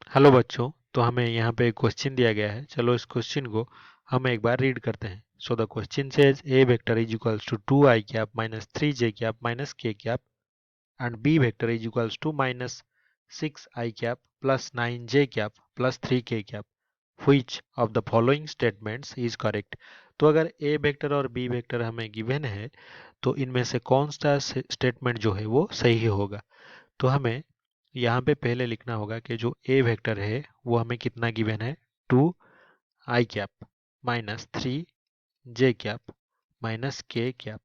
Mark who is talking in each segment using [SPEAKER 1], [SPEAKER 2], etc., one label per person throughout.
[SPEAKER 1] Hello बच्चों, तो हमें यहाँ पे एक क्वेश्चन दिया गया है। चलो इस क्वेश्चन को हम एक बार रीड करते हैं। So the question says a vector is equals to 2 i cap minus 3j cap minus k cap and B vector is equals to minus 6i cap plus 9j cap plus 3k cap which of the following statements is correct. तो अगर A vector और B vector हमें given है तो इनमें से कौन सा स्टेटमेंट जो है वो सही होगा। तो हमें यहाँ पे पहले लिखना होगा कि जो ए वेक्टर है वो हमें कितना गिवन है, 2 i cap minus 3j cap minus k cap,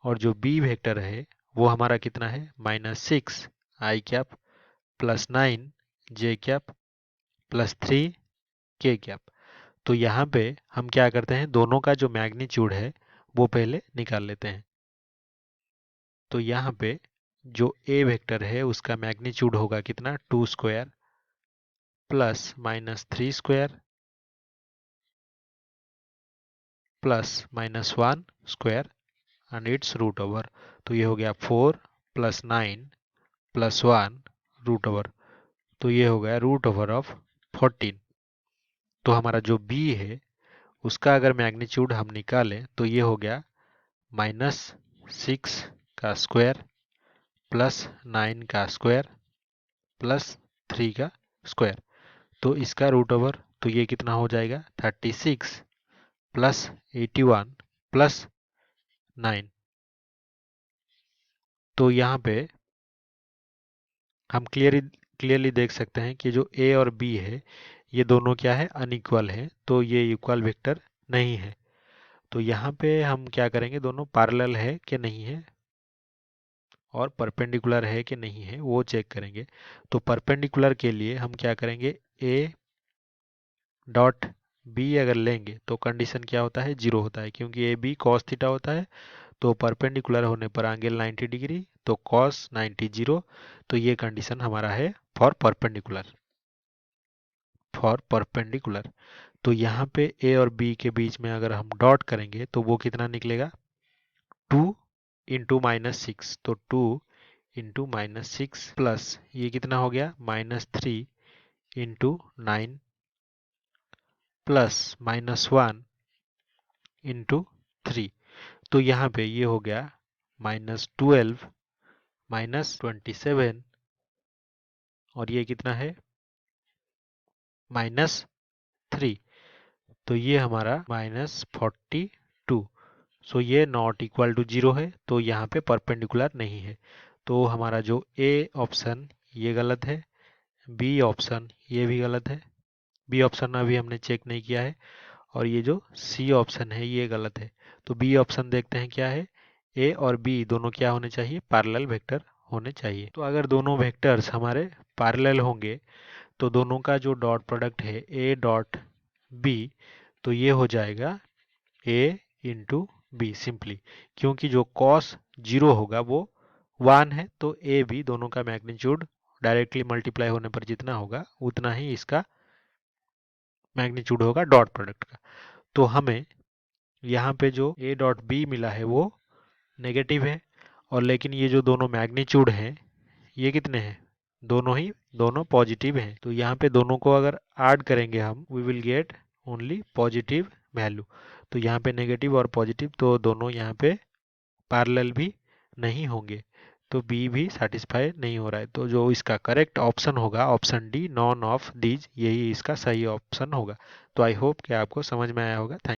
[SPEAKER 1] और जो बी वेक्टर है वो हमारा कितना है, minus 6 i cap plus 9j cap plus 3k cap. तो यहाँ पे हम क्या करते हैं, दोनों का जो मैग्नीट्यूड है वो पहले निकाल लेते हैं। तो यहाँ पे जो ए वेक्टर है उसका मैग्नीट्यूड होगा कितना, 2 square plus minus 3 square plus minus 1 square and its root over. तो ये हो गया 4 प्लस 9 प्लस 1 रूट ओवर। तो ये हो गया रूट ओवर ऑफ 14। तो हमारा जो b है उसका अगर मैग्नीट्यूड हम निकालें तो ये हो गया माइनस 6 का स्क्वायर प्लस 9 का स्क्वायर प्लस 3 का स्क्वायर। तो इसका रूट ओवर, तो ये कितना हो जाएगा, 36 प्लस 81 प्लस 9। तो यहाँ पे हम क्लियरली देख सकते हैं कि जो ए और बी है ये दोनों क्या है, अनइक्वल है। तो ये इक्वल वेक्टर नहीं है। तो यहाँ पे हम क्या करेंगे, दोनों पैरेलल है कि नहीं है और परपेंडिकुलर है कि नहीं है वो चेक करेंगे। तो परपेंडिकुलर के लिए हम क्या करेंगे, ए डॉट बी अगर लेंगे तो कंडीशन क्या होता है, जीरो होता है, क्योंकि ए बी कॉस थीटा होता है। तो परपेंडिकुलर होने पर एंगल 90 डिग्री, तो कॉस 90 जीरो। तो ये कंडीशन हमारा है फॉर परपेंडिकुलर। तो यहाँ पे ए और बी के बीच में अगर हम डॉट करेंगे तो वो कितना निकलेगा, 2 इंटू माइनस 6। तो 2 इंटू माइनस 6 प्लस ये कितना हो गया, minus 3 into 9 plus minus 1 into 3। तो यहाँ पे ये हो गया माइनस 12 माइनस 27, और ये कितना है, माइनस 3। तो ये हमारा -42। सो ये नॉट इक्वल टू जीरो है, तो यहाँ पे परपेंडिकुलर नहीं है। तो हमारा जो ए ऑप्शन ये गलत है, बी ऑप्शन ये भी गलत है, बी ऑप्शन अभी हमने चेक नहीं किया है, और ये जो सी ऑप्शन है ये गलत है। तो बी ऑप्शन देखते हैं क्या है, ए और बी दोनों क्या होने चाहिए, पैरेलल वेक्टर होने चाहिए। तो अगर दोनों वेक्टर्स हमारे पैरेलल होंगे तो दोनों का जो डॉट प्रोडक्ट है ए डॉट बी, तो ये हो जाएगा ए इंटू बी सिंपली, क्योंकि जो कॉस जीरो होगा वो 1 है। तो ए बी दोनों का मैग्नीट्यूड डायरेक्टली मल्टीप्लाई होने पर जितना होगा उतना ही इसका मैग्नीट्यूड होगा डॉट प्रोडक्ट का। तो हमें यहाँ पे जो ए डॉट बी मिला है वो नेगेटिव है, और लेकिन ये जो दोनों मैग्नीट्यूड हैं ये कितने हैं, दोनों पॉजिटिव हैं। तो यहाँ पे दोनों को अगर ऐड करेंगे हम, we will get only positive value. तो यहाँ पे नेगेटिव और पॉजिटिव तो दोनों यहाँ पे पैरेलल भी नहीं होंगे, तो बी भी सेटिस्फाई नहीं हो रहा है। तो जो इसका करेक्ट ऑप्शन होगा, option D, none of these, यही इसका सही ऑप्शन होगा। तो आई होप कि आपको समझ में आया होगा। थैंक